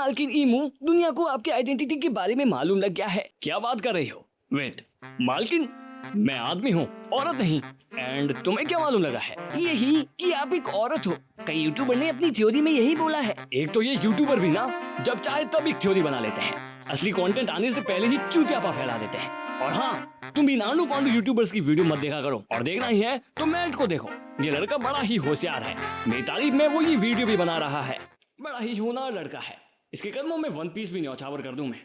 मालकिन ईमू, दुनिया को आपकी आइडेंटिटी के बारे में मालूम लग गया है। क्या बात कर रही हो? वेट, मालकिन, मैं आदमी हूँ, औरत नहीं। एंड तुम्हें क्या मालूम लगा है? यही कि आप एक औरत हो। कई यूट्यूबर ने अपनी थ्योरी में यही बोला है। एक तो ये यूट्यूबर भी ना जब चाहे तब एक थ्योरी बना लेते हैं, असली कंटेंट आने से पहले ही चूतियापा फैला देते हैं। और हाँ, तुम भी नानू पांडू यूट्यूबर्स की वीडियो मत देखा करो, और देखना ही है तो मैट को देखो। ये लड़का बड़ा ही होशियार है, मेरी तारीफ में वो ये वीडियो भी बना रहा है। बड़ा ही होनहार लड़का है, इसके कदमों में वन पीस भी न्यौछावर कर दूं मैं।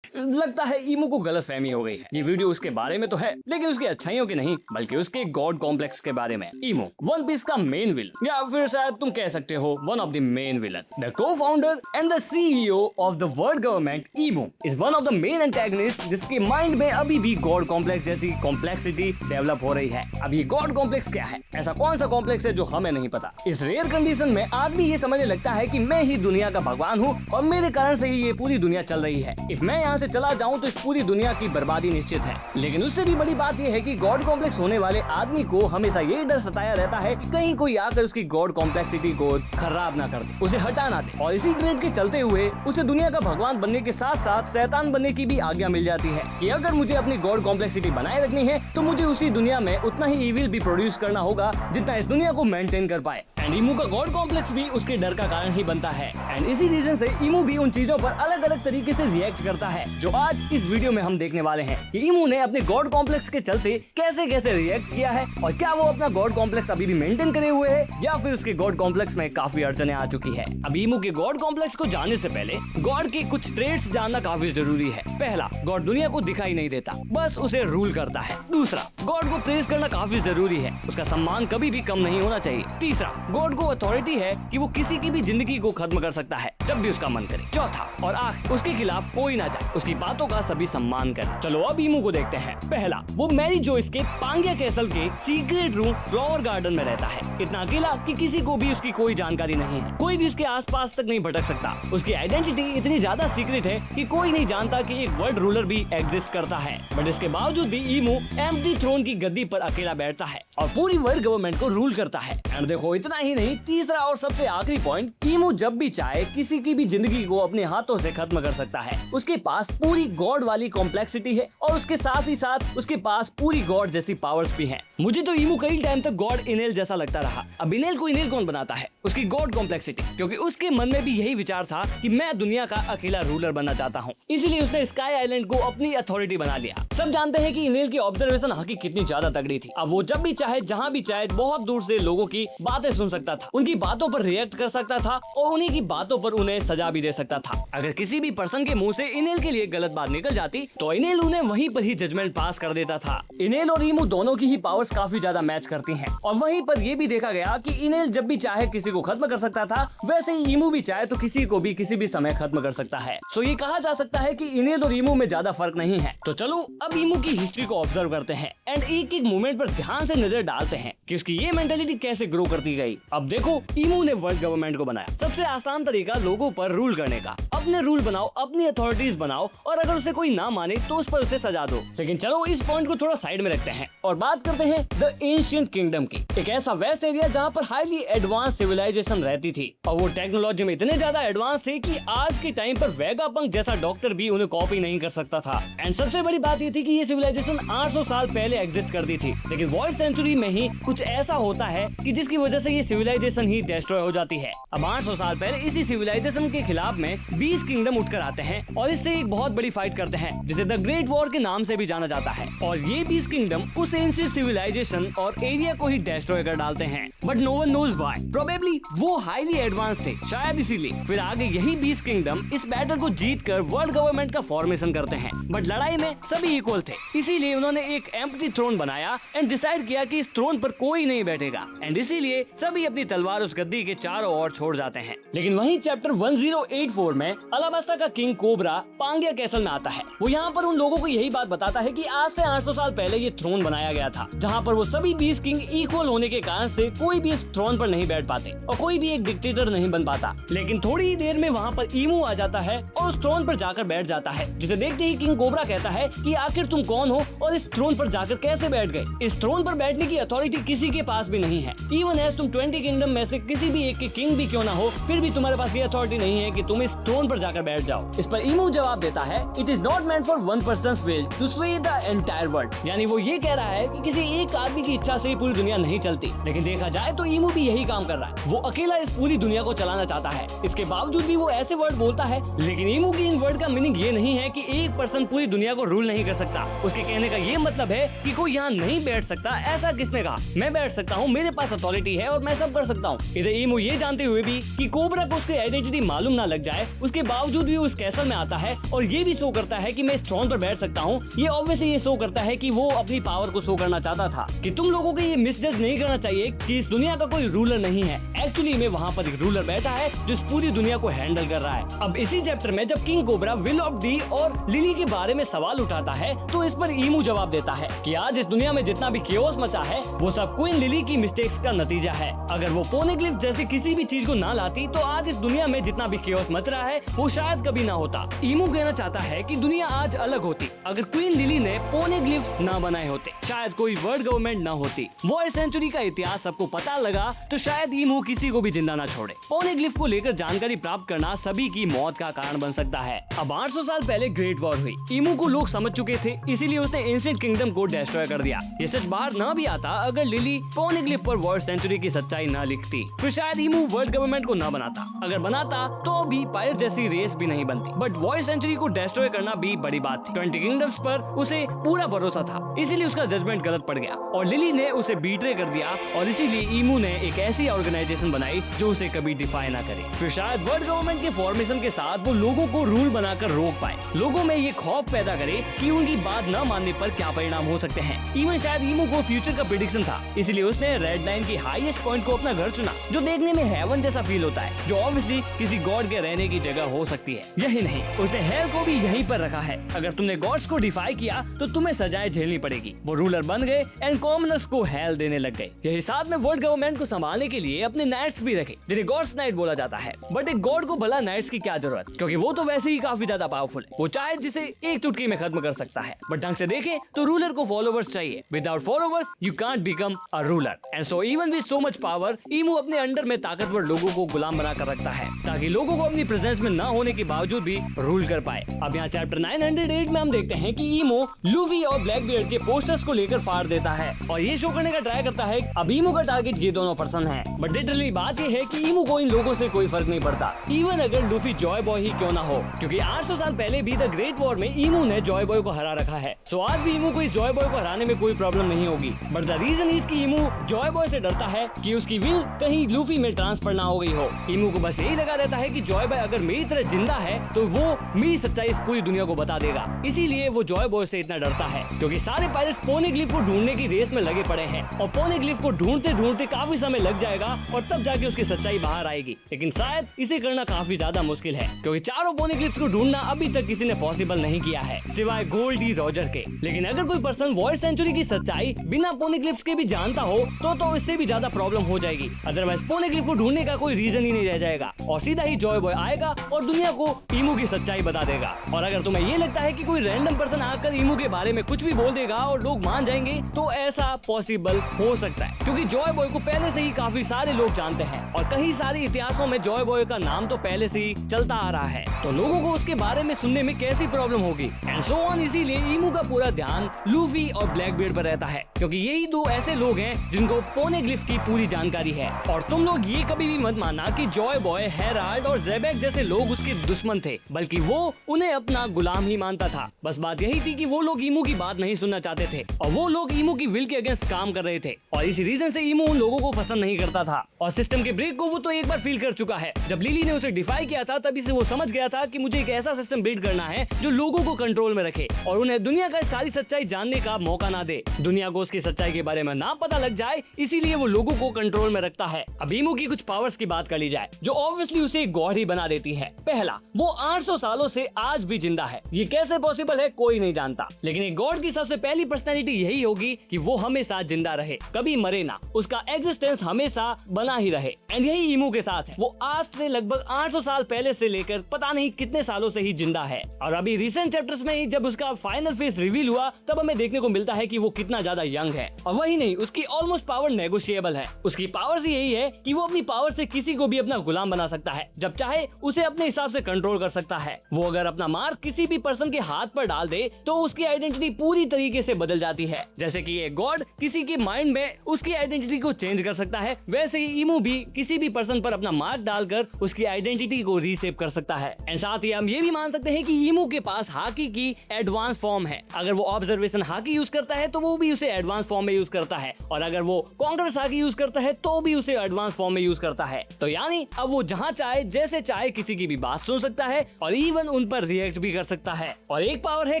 लगता है ईमू को गलतफहमी हो गई है। ये वीडियो उसके बारे में तो है, लेकिन उसकी अच्छाइयों की नहीं, बल्कि उसके गॉड कॉम्प्लेक्स के बारे में। ईमू वन पीस का मेन विलन, या फिर शायद तुम कह सकते हो one of the main villain. The co-founder and the CEO of the world government, Imu is one of the main antagonist, जिसके माइंड में अभी भी गॉड कॉम्प्लेक्स जैसी कॉम्प्लेक्सिटी डेवलप हो रही है। अब ये गॉड कॉम्प्लेक्स क्या है? ऐसा कौन सा कॉम्प्लेक्स है जो हमें नहीं पता? इस रेयर कंडीशन में आदमी ये समझने लगता है कि मैं ही दुनिया का भगवान हूँ और मेरे कारण से ही ये पूरी दुनिया चल रही है। इफ मैं यहाँ से चला जाऊँ तो इस पूरी दुनिया की बर्बादी निश्चित है। लेकिन उससे भी बड़ी बात यह है कि गॉड कॉम्प्लेक्स होने वाले आदमी को हमेशा यही डर सताया रहता है कि कहीं कोई आकर उसकी गॉड कॉम्प्लेक्सिटी को खराब ना कर दे, उसे हटा ना दे। और इसी ड्रेड के चलते हुए उसे दुनिया का भगवान बनने के साथ साथ शैतान बनने की भी आज्ञा मिल जाती है कि अगर मुझे अपनी गॉड कॉम्प्लेक्सिटी बनाए रखनी है तो मुझे उसी दुनिया में उतना ही इविल भी प्रोड्यूस करना होगा जितना इस दुनिया को मेंटेन कर पाए। एंड ईमू का गॉड कॉम्प्लेक्स भी उसके डर का कारण ही बनता है। एंड इसी रीजन से ईमू भी उन चीजों पर अलग अलग तरीके से रिएक्ट करता है, जो आज इस वीडियो में हम देखने वाले हैं कि ईमू ने अपने गॉड कॉम्प्लेक्स के चलते कैसे कैसे रिएक्ट किया है, और क्या वो अपना गॉड कॉम्प्लेक्स अभी भी मेंटेन करे हुए है या फिर उसके गॉड कॉम्प्लेक्स में काफी अड़चने आ चुकी है। अब ईमू के गॉड कॉम्प्लेक्स को जानने से पहले गॉड के कुछ ट्रेट्स जानना काफी जरूरी है। पहला, गॉड दुनिया को दिखाई नहीं देता, बस उसे रूल करता है। दूसरा, गॉड को प्रेज करना काफी जरूरी है, उसका सम्मान कभी भी कम नहीं होना चाहिए। तीसरा, गॉड को अथॉरिटी है कि वो किसी की भी जिंदगी को खत्म कर सकता है जब भी उसका मन करे। चौथा और आखिर, उसके खिलाफ कोई ना जाए, उसकी बातों का सभी सम्मान करे। चलो अब ईमू को देखते हैं। पहला, वो मैरी जोइस के पांग्या कैसल के सीक्रेट रूम फ्लावर गार्डन में रहता है, इतना अकेला कि किसी को भी उसकी कोई जानकारी नहीं है, कोई भी उसके आसपास तक नहीं भटक सकता। उसकी आइडेंटिटी इतनी ज्यादा सीक्रेट है कि कोई नहीं जानता कि एक वर्ल्ड रूलर भी एग्जिस्ट करता है। बट इसके बावजूद भी ईमू एम्प्टी थ्रोन की गद्दी पर अकेला बैठता है और पूरी वर्ल्ड गवर्नमेंट को रूल करता है। एंड देखो, इतना ही नहीं, तीसरा और सबसे आखिरी पॉइंट, ईमू जब भी चाहे किसी की भी जिंदगी को अपने हाथों से खत्म कर सकता है। उसके पास पूरी गॉड वाली कॉम्प्लेक्सिटी है और उसके साथ ही साथ उसके पास पूरी गॉड जैसी पावर्स भी हैं। मुझे तो ईमू कई टाइम तक गॉड इनेल जैसा लगता रहा। अब इनेल को इनेल कौन बनाता है? उसकी गॉड कॉम्प्लेक्सिटी, क्योंकि उसके मन में भी यही विचार था कि मैं दुनिया का अकेला रूलर बनना चाहता हूँ, इसीलिए उसने स्काई आइलैंड को अपनी अथॉरिटी बना लिया। सब जानते हैं कि इनेल की ऑब्जर्वेशन हकी कितनी ज्यादा तगड़ी थी। अब वो जब भी चाहे जहाँ भी चाहे बहुत दूर से लोगों की बातें सुन सकता था, उनकी बातों पर रिएक्ट कर सकता था और उन्हीं की बातों पर उन्हें सजा भी दे सकता था। अगर किसी भी पर्सन के मुंह से इनेल के लिए गलत बात निकल जाती तो इनेल उन्हें वहीं पर ही जजमेंट पास कर देता था। इनेल और ईमू दोनों की ही पावर्स काफी ज्यादा मैच करती हैं, और वहीं पर ये भी देखा गया कि इनेल जब भी चाहे किसी को खत्म कर सकता था, वैसे ही ईमू भी चाहे तो किसी को भी किसी भी समय खत्म कर सकता है। सो ये कहा जा सकता है कि इनेल और ईमू में ज्यादा फर्क नहीं है। तो चलो अब ईमू की हिस्ट्री को ऑब्जर्व करते हैं एंड एक एक मूवमेंट पर ध्यान से नजर डालते हैं कि उसकी ये मेंटेलिटी कैसे ग्रो करती गई। अब देखो, ईमू ने वर्ल्ड गवर्नमेंट को बनाया। सबसे आसान तरीका लोगों पर रूल करने का, अपने रूल बनाओ, अपनी अथॉरिटीज बनाओ, और अगर उसे कोई ना माने तो उस पर उसे सजा दो। लेकिन चलो इस पॉइंट को थोड़ा साइड में रखते हैं और बात करते हैं द एंशिएंट किंगडम की, एक ऐसा वेस्ट एरिया जहाँ पर हाईली एडवांस सिविलाइजेशन रहती थी, और वो टेक्नोलॉजी में इतने ज्यादा एडवांस थे कि आज के टाइम पर वेगापंक जैसा डॉक्टर भी उन्हें कॉपी नहीं कर सकता था। एंड सबसे बड़ी बात ये थी कि ये सिविलाइजेशन 800 साल पहले एग्जिस्ट करती थी, लेकिन वर्ल्ड सेंचुरी में ही कुछ ऐसा होता है कि जिसकी वजह से ये सिविलाइजेशन ही डिस्ट्रॉय हो जाती है। अब 800 साल पहले इसी सिविलाइजेशन के खिलाफ में 20 किंगडम उठकर आते हैं और इससे एक बहुत बड़ी फाइट करते हैं, जिसे द ग्रेट वॉर के नाम से भी जाना जाता है। और ये 20 किंगडम उस एंशिएंट सिविलाइजेशन और एरिया को ही डिस्ट्रॉय कर डालते हैं, but no one knows why. Probably वो हाईली एडवांस थे, शायद इसीलिए। फिर आगे यही 20 किंगडम इस बैटल को जीतकर वर्ल्ड गवर्नमेंट का फॉर्मेशन करते हैं, बट लड़ाई में सभी इक्वल थे, इसीलिए उन्होंने एक एम्प्टी थ्रोन बनाया एंड डिसाइड किया कि इस थ्रोन पर कोई नहीं बैठेगा, एंड इसीलिए सभी अपनी तलवार उस गद्दी के चारों ओर छोड़ जाते हैं। लेकिन वहीं चैप्टर 1084 में अलाबास्टा का किंग कोबरा पांग्या वेलवेरिया कैसल में आता है। वो यहाँ पर उन लोगों को यही बात बताता है कि आज से 800 साल पहले ये थ्रोन बनाया गया था, जहाँ पर वो सभी 20 किंग इक्वल होने के कारण से कोई भी इस थ्रोन पर नहीं बैठ पाते और कोई भी एक डिक्टेटर नहीं बन पाता। लेकिन थोड़ी ही देर में वहाँ पर ईमू आ जाता है और उस थ्रोन पर जाकर बैठ जाता है, जिसे देखते ही किंग कोबरा कहता है कि आखिर तुम कौन हो और इस थ्रोन पर जाकर कैसे बैठ गए। इस थ्रोन पर बैठने की अथॉरिटी किसी के पास भी नहीं है। इवन एज तुम 20 किंगडम में से किसी भी एक के किंग भी क्यों ना हो, फिर भी तुम्हारे पास ये अथॉरिटी नहीं है कि तुम इस थ्रोन पर जाकर बैठ जाओ। इस पर ईमू जवाब देता है, it is not meant for one persons will to sway the entire world. यानी वो ये कह रहा है कि किसी एक आदमी की इच्छा से पूरी दुनिया नहीं चलती। लेकिन देखा जाए तो ईमू भी यही काम कर रहा है। वो अकेला इस पूरी दुनिया को चलाना चाहता है। इसके बावजूद भी वो ऐसे वर्ड बोलता है, लेकिन ईमू की इन वर्ड का मीनिंग ये नहीं है कि एक पर्सन पूरी दुनिया को रूल नहीं कर सकता। उसके कहने का ये मतलब है कि कोई यहाँ नहीं बैठ सकता। ऐसा किसने कहा? मैं बैठ सकता हूँ, मेरे पास अथॉरिटी है और मैं सब कर सकता हूँ। इधर ईमू ये जानते हुए भी कि कोबरा को उसकी आइडेंटिटी मालूम ना लग जाए, उसके बावजूद भी वो इस कैसल में आता है और ये भी शो करता है कि मैं इस थ्रोन पर बैठ सकता हूँ। ये ऑब्वियसली ये शो करता है कि वो अपनी पावर को शो करना चाहता था कि तुम लोगों को ये मिसजज नहीं करना चाहिए कि इस दुनिया का कोई रूलर नहीं है। एक्चुअली में वहाँ पर एक रूलर बैठा है जो इस पूरी दुनिया को हैंडल कर रहा है। अब इसी चैप्टर में जब king cobra will of D और लिली के बारे में सवाल उठाता है तो इस पर ईमू जवाब देता है कि आज इस दुनिया में जितना भी केओस मचा है वो सब क्वीन लिली की मिस्टेक्स का नतीजा है। अगर वो पोनेग्लिफ जैसी किसी भी चीज को ना लाती तो आज इस दुनिया में जितना भी केओस मच रहा है वो शायद कभी ना होता। ईमू कहना चाहता है कि दुनिया आज अलग होती अगर क्वीन लिली ने पोनेग्लिफ ना बनाए होते, शायद कोई वर्ल्ड गवर्नमेंट ना होती। वॉर सेंचुरी का इतिहास सबको पता लगा तो शायद ईमू किसी को भी जिंदा ना छोड़े। पोनेग्लिफ को लेकर जानकारी प्राप्त करना सभी की मौत का कारण बन सकता है। अब 800 साल पहले ग्रेट वॉर हुई। ईमू को लोग समझ चुके थे, इसीलिए उसने एंशिएंट किंगडम को डिस्ट्रॉय कर दिया। ये सच बाहर न भी आता अगर लिली पोनेग्लिफ पर वर्ल्ड सेंचुरी की सच्चाई न लिखती, फिर शायद ईमू वर्ल्ड गवर्नमेंट को न बनाता। अगर बनाता तो भी पायरेट जैसी रेस भी नहीं बनती। बट वर्ल्ड सेंचुरी को डिस्ट्रॉय करना भी बड़ी बात थी। 20 किंगडम्स पर उसे पूरा भरोसा था, इसीलिए उसका जजमेंट गलत पड़ गया और लिली ने उसे बीट्रे कर दिया और इसीलिए ईमू ने एक ऐसी ऑर्गेनाइजेशन बनाई जो उसे कभी डिफाई ना करे। फिर शायद वर्ल्ड गवर्नमेंट के फॉर्मेशन के साथ वो लोगों को रूल बनाकर रोक पाए, लोगों में ये खौफ पैदा करे कि उनकी बात न मानने पर क्या परिणाम हो सकते हैं। इवन शायद ईमू को फ्यूचर का प्रेडिक्शन था, इसलिए उसने रेड लाइन की हाईएस्ट पॉइंट को अपना घर चुना, जो देखने में हेवन जैसा फील होता है, जो ऑब्वियसली किसी गॉड के रहने की जगह हो सकती है। यही नहीं, उसने हेल को भी यहीं पर रखा है। अगर तुमने गॉड्स को डिफाई किया तो तुम्हें सजाएं झेलनी पड़ेगी। वो रूलर बन गए एंड कॉमनर्स को हेल देने लग गए। यही साथ में वर्ल्ड गवर्नमेंट को संभालने के लिए अपने नाइट्स भी रखे, जिन्हें गॉड्स नाइट बोला जाता है। बट एक गॉड को भला नाइट्स की क्या जरूरत, क्योंकि वो तो वैसे ही काफी ज्यादा पावरफुल है। वो चाहे जिसे एक चुटकी में खत्म कर सकता है। बट ढंग से देखें तो रूलर को फॉलोवर्स चाहिए। Without followers you can't become a ruler. And so even with so much power, Imu अपने अंडर में ताकतवर लोगों को गुलाम बनाकर रखता है, ताकि लोगों को अपनी प्रेजेंस में न होने के बावजूद भी रूल कर पाए। अब यहाँ चैप्टर 908 में हम देखते हैं कि ईमो लूफी और ब्लैकबियर्ड के पोस्टर्स को लेकर फाड़ देता है और ये शो करने का ट्राई करता है अब ईमो का टारगेट ये दोनों पर्सन हैं। बट लिटरली बात ये है कि ईमो को इन लोगों से कोई फर्क नहीं पड़ता, इवन अगर लूफी जॉय बॉय ही क्यों ना हो, क्योंकि 800 साल पहले भी द ग्रेट वॉर में ईमो ने जॉय बॉय को हरा रखा है। सो आज भी ईमो को इस जॉय बॉय को हराने में कोई प्रॉब्लम नहीं होगी। बट द रीजन इज कि ईमो जॉय बॉय से डरता है कि उसकी विल कहीं लूफी में ट्रांसफर ना हो गई हो। ईमो को बस यही लगा रहता है कि जॉय बॉय अगर मेरी तरह जिंदा है तो वो मेरी सच्चाई इस पूरी दुनिया को बता देगा। इसीलिए वो जॉय बॉय से इतना डरता है, क्योंकि सारे पायरेट्स पोनेग्लिफ को ढूंढने की रेस में लगे पड़े हैं और पोनेग्लिफ को ढूंढते ढूंढते काफी समय लग जाएगा और तब जाके उसकी सच्चाई बाहर आएगी। लेकिन शायद इसे करना काफी ज्यादा मुश्किल है, क्योंकि चारों पोनेग्लिफ्स को ढूंढना अभी तक किसी ने पॉसिबल नहीं किया है सिवाय गोल्ड डी रॉजर के। लेकिन अगर कोई पर्सन वॉइस सेंचुरी की सच्चाई बिना पोनेग्लिफ्स के भी जानता हो तो इससे भी ज्यादा प्रॉब्लम हो जाएगी। अदरवाइज पोनेग्लिफ को ढूंढने का कोई रीजन ही नहीं रह जाएगा और सीधा ही जॉय बॉय आएगा और दुनिया को ईमू की सच्चाई बता देगा। और अगर तुम्हें ये लगता है कि कोई रैंडम पर्सन आकर ईमू के बारे में कुछ भी बोल देगा और लोग मान जाएंगे, तो ऐसा पॉसिबल हो सकता है, क्योंकि जॉय बॉय को पहले से ही काफी सारे लोग जानते हैं और कई सारे इतिहासों में जॉय बॉय का नाम तो पहले से ही चलता आ रहा है, तो लोगों को उसके बारे में सुनने में कैसी प्रॉब्लम होगी एंड सो ऑन। इसीलिए ईमू का पूरा ध्यान लूफी और ब्लैकबियर्ड पर रहता है, क्योंकि यही दो ऐसे लोग हैं जिनको पोनेग्लिफ की पूरी जानकारी है। और तुम लोग ये कभी भी मत मानना कि जॉय बॉय, हेराल्ड और ज़ेबेक जैसे लोग उसके दुश्मन थे, बल्कि वो उन्हें अपना गुलाम ही मानता था। बस बात यही थी कि वो लोग ईमू की बात नहीं सुनना चाहते थे और वो लोग ईमू की विल के अगेंस्ट काम कर रहे थे और इसी रीजन से ईमू उन लोगों को पसंद नहीं करता था। और सिस्टम के ब्रेक को वो तो एक बार फील कर चुका है। जब लिली ने उसे डिफाई किया था तभी से वो समझ गया था कि मुझे एक ऐसा सिस्टम बिल्ड करना है जो लोगों को कंट्रोल में रखे और उन्हें दुनिया का सारी सच्चाई जानने का मौका ना दे, दुनिया को उसकी सच्चाई के बारे में ना पता लग जाए, इसीलिए वो लोगों को कंट्रोल में रखता है। अब ईमू की कुछ पावर्स की बात कर ली जाए जो ऑब्वियसली उसे एक गॉड ही बना देती है। पहला, वो 800 सालों से आज भी जिंदा है। ये कैसे पॉसिबल है कोई नहीं जानता, लेकिन एक गॉड की सबसे पहली पर्सनैलिटी यही होगी कि वो हमेशा जिंदा रहे, कभी मरे ना, उसका एग्जिस्टेंस हमेशा बना ही रहे। एंड यही ईमू के साथ है। वो आज से लगभग 800 साल पहले से लेकर पता नहीं कितने सालों से ही जिंदा है। और अभी रिसेंट चैप्टर्स में ही जब उसका फाइनल फेस रिवील हुआ तब हमें देखने को मिलता है कि वो कितना ज्यादा यंग है। और वही नहीं, उसकी ऑलमोस्ट पावर नेगोशिएबल है। उसकी पावर यही है कि वो अपनी पावर से किसी को भी अपना गुलाम बना सकता है, जब चाहे उसे अपने हिसाब से कंट्रोल कर सकता है। वो अगर अपना मार्क किसी भी पर्सन के हाथ पर डाल दे तो उसकी आइडेंटिटी पूरी तरीके से बदल जाती है। जैसे कि ये गॉड किसी के माइंड में उसकी आइडेंटिटी को चेंज कर सकता है, वैसे ही ईमू भी किसी भी पर्सन पर अपना मार्क डालकर उसकी आइडेंटिटी को रीसेप कर सकता है। एंड साथ ही हम ये भी मान सकते हैं कि ईमू के पास हाकी की एडवांस फॉर्म है। अगर वो ऑब्जर्वेशन हाकी यूज करता है तो वो भी उसे एडवांस फॉर्म में यूज करता है, और अगर वो कॉन्करस हाकी यूज करता है तो भी उसे एडवांस फॉर्म में यूज करता है। तो यानी अब वो जहां चाहे जैसे चाहे किसी की भी बात सुन सकता है और इवन उन पर रिएक्ट भी कर सकता है। और एक पावर है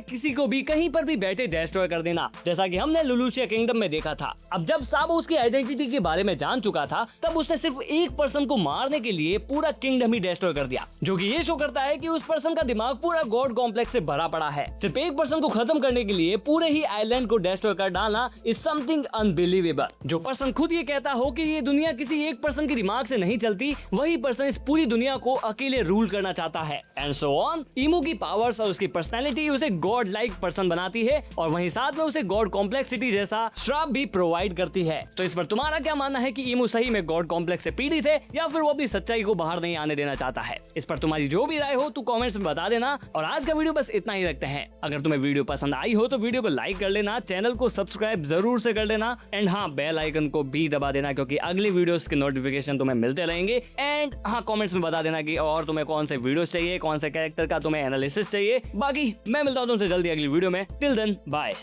किसी को भी कहीं पर भी बैठे डिस्ट्रॉय कर देना, जैसा कि हमने लुलुशिया किंगडम में देखा था। अब जब साबो उसकी आइडेंटिटी के बारे में जान चुका था तब उसने सिर्फ एक पर्सन को मारने के लिए पूरा किंगडम ही डिस्ट्रॉय कर दिया, जो कि ये शो करता है कि उस पर्सन का दिमाग पूरा गॉड कॉम्प्लेक्स से भरा पड़ा है। सिर्फ एक पर्सन को खत्म करने के लिए पूरे ही आइलैंड को डिस्ट्रॉय कर डालना इज समथिंग अनबिलीवेबल। जो पर्सन खुद ये कहता हो कि ये दुनिया किसी एक पर्सन के दिमाग से नहीं चलती, वही पर्सन इस पूरी दुनिया को अकेले रूल करना चाहता है। And so on. ईमू की पावर्स और उसकी पर्सनैलिटी उसे गॉड लाइक पर्सन बनाती है, और वहीं साथ में उसे गॉड कॉम्प्लेक्सिटी जैसा श्राप भी प्रोवाइड करती है। तो इस पर तुम्हारा क्या मानना है कि ईमू सही में गॉड कॉम्प्लेक्स से पीड़ित है या फिर वो अपनी सच्चाई को बाहर नहीं आने देना चाहता है? इस पर तुम्हारी जो भी राय हो तो कमेंट्स में बता देना। और आज का वीडियो बस इतना ही रखते हैं। अगर तुम्हें वीडियो पसंद आई हो तो वीडियो को लाइक कर लेना, चैनल को सब्सक्राइब जरूर से कर लेना, एंड हाँ, बेल आइकन को भी दबा देना, क्योंकि अगली वीडियोस के नोटिफिकेशन तुम्हें मिलते रहेंगे। एंड हाँ, कमेंट्स में बता देना कि और तुम्हें कौन से वीडियोस चाहिए, कौन से कैरेक्टर का तुम्हें एनालिसिस चाहिए। बाकी मैं मिलता हूँ तुमसे जल्दी अगली वीडियो में। Till then bye.